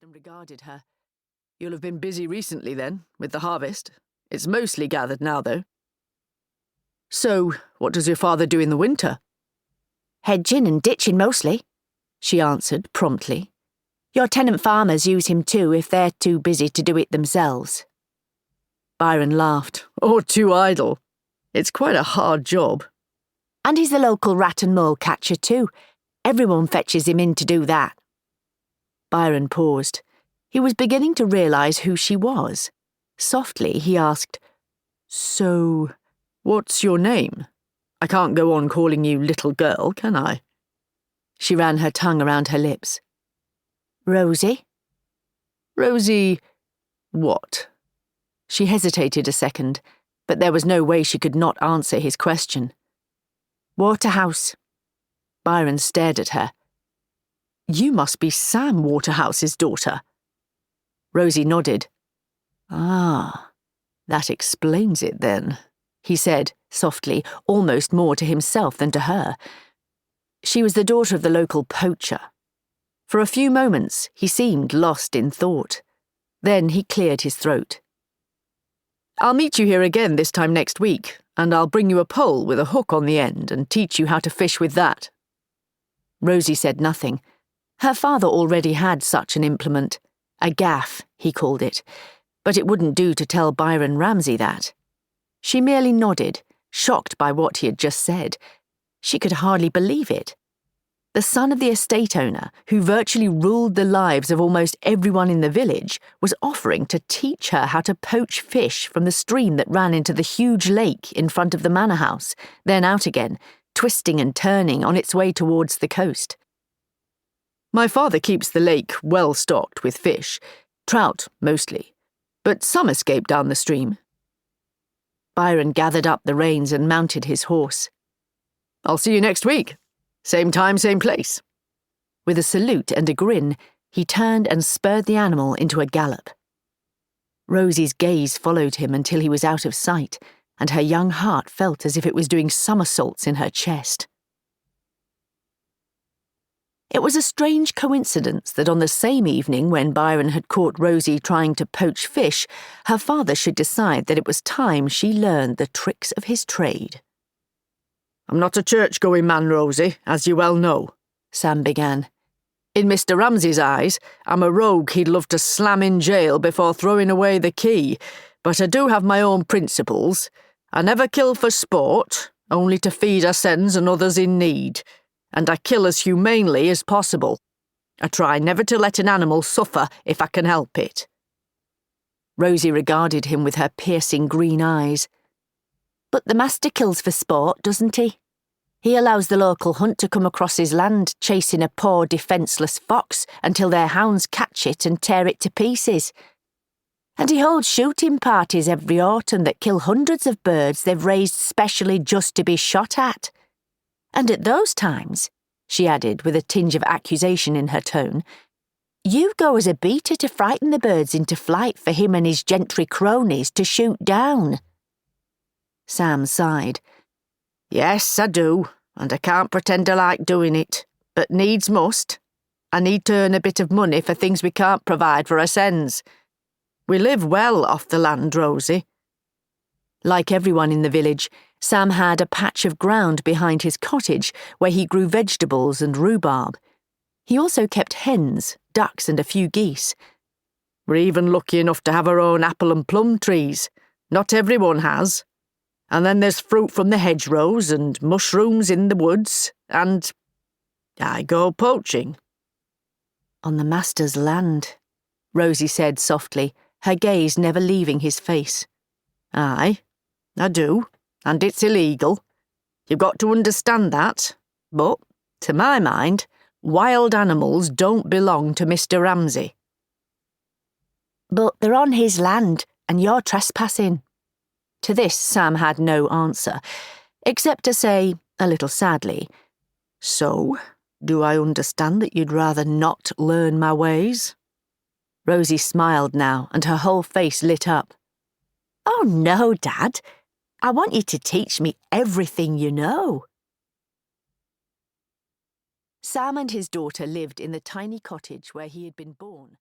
Byron regarded her. "You'll have been busy recently, then, with the harvest. It's mostly gathered now, though." "So, what does your father do in the winter?" "Hedging and ditching mostly," she answered promptly. "Your tenant farmers use him too if they're too busy to do it themselves." Byron laughed. "Or too idle. It's quite a hard job." "And he's the local rat and mole catcher too. Everyone fetches him in to do that." Byron paused. He was beginning to realise who she was. Softly, he asked, "So, what's your name? I can't go on calling you little girl, can I?" She ran her tongue around her lips. "Rosie." "Rosie... what?" She hesitated a second, but there was no way she could not answer his question. "Waterhouse." Byron stared at her. "You must be Sam Waterhouse's daughter." Rosie nodded. "Ah, that explains it then," he said, softly, almost more to himself than to her. She was the daughter of the local poacher. For a few moments, he seemed lost in thought. Then he cleared his throat. "I'll meet you here again this time next week, and I'll bring you a pole with a hook on the end and teach you how to fish with that." Rosie said nothing. Her father already had such an implement. A gaff, he called it. But it wouldn't do to tell Byron Ramsay that. She merely nodded, shocked by what he had just said. She could hardly believe it. The son of the estate owner, who virtually ruled the lives of almost everyone in the village, was offering to teach her how to poach fish from the stream that ran into the huge lake in front of the manor house, then out again, twisting and turning on its way towards the coast. "My father keeps the lake well stocked with fish, trout mostly, but some escape down the stream." Byron gathered up the reins and mounted his horse. "I'll see you next week. Same time, same place." With a salute and a grin, he turned and spurred the animal into a gallop. Rosie's gaze followed him until he was out of sight, and her young heart felt as if it was doing somersaults in her chest. It was a strange coincidence that on the same evening when Byron had caught Rosie trying to poach fish, her father should decide that it was time she learned the tricks of his trade. "I'm not a church-going man, Rosie, as you well know," Sam began. "In Mr. Ramsay's eyes, I'm a rogue he'd love to slam in jail before throwing away the key, but I do have my own principles. I never kill for sport, only to feed ourselves and others in need. And I kill as humanely as possible. I try never to let an animal suffer if I can help it." Rosie regarded him with her piercing green eyes. "But the master kills for sport, doesn't he? He allows the local hunt to come across his land, chasing a poor, defenceless fox until their hounds catch it and tear it to pieces. And he holds shooting parties every autumn that kill hundreds of birds they've raised specially just to be shot at. And at those times," she added with a tinge of accusation in her tone, "you go as a beater to frighten the birds into flight for him and his gentry cronies to shoot down." Sam sighed. "Yes, I do, and I can't pretend I like doing it, but needs must. I need to earn a bit of money for things we can't provide for ourselves. We live well off the land, Rosie." Like everyone in the village, Sam had a patch of ground behind his cottage where he grew vegetables and rhubarb. He also kept hens, ducks and a few geese. "We're even lucky enough to have our own apple and plum trees. Not everyone has. And then there's fruit from the hedgerows and mushrooms in the woods, and I go poaching." "On the master's land," Rosie said softly, her gaze never leaving his face. "Aye, I do, and it's illegal. You've got to understand that. But, to my mind, wild animals don't belong to Mr. Ramsay." "But they're on his land, and you're trespassing." To this Sam had no answer, except to say, a little sadly, "So, do I understand that you'd rather not learn my ways?" Rosie smiled now, and her whole face lit up. "Oh no, Dad. I want you to teach me everything you know." Sam and his daughter lived in the tiny cottage where he had been born.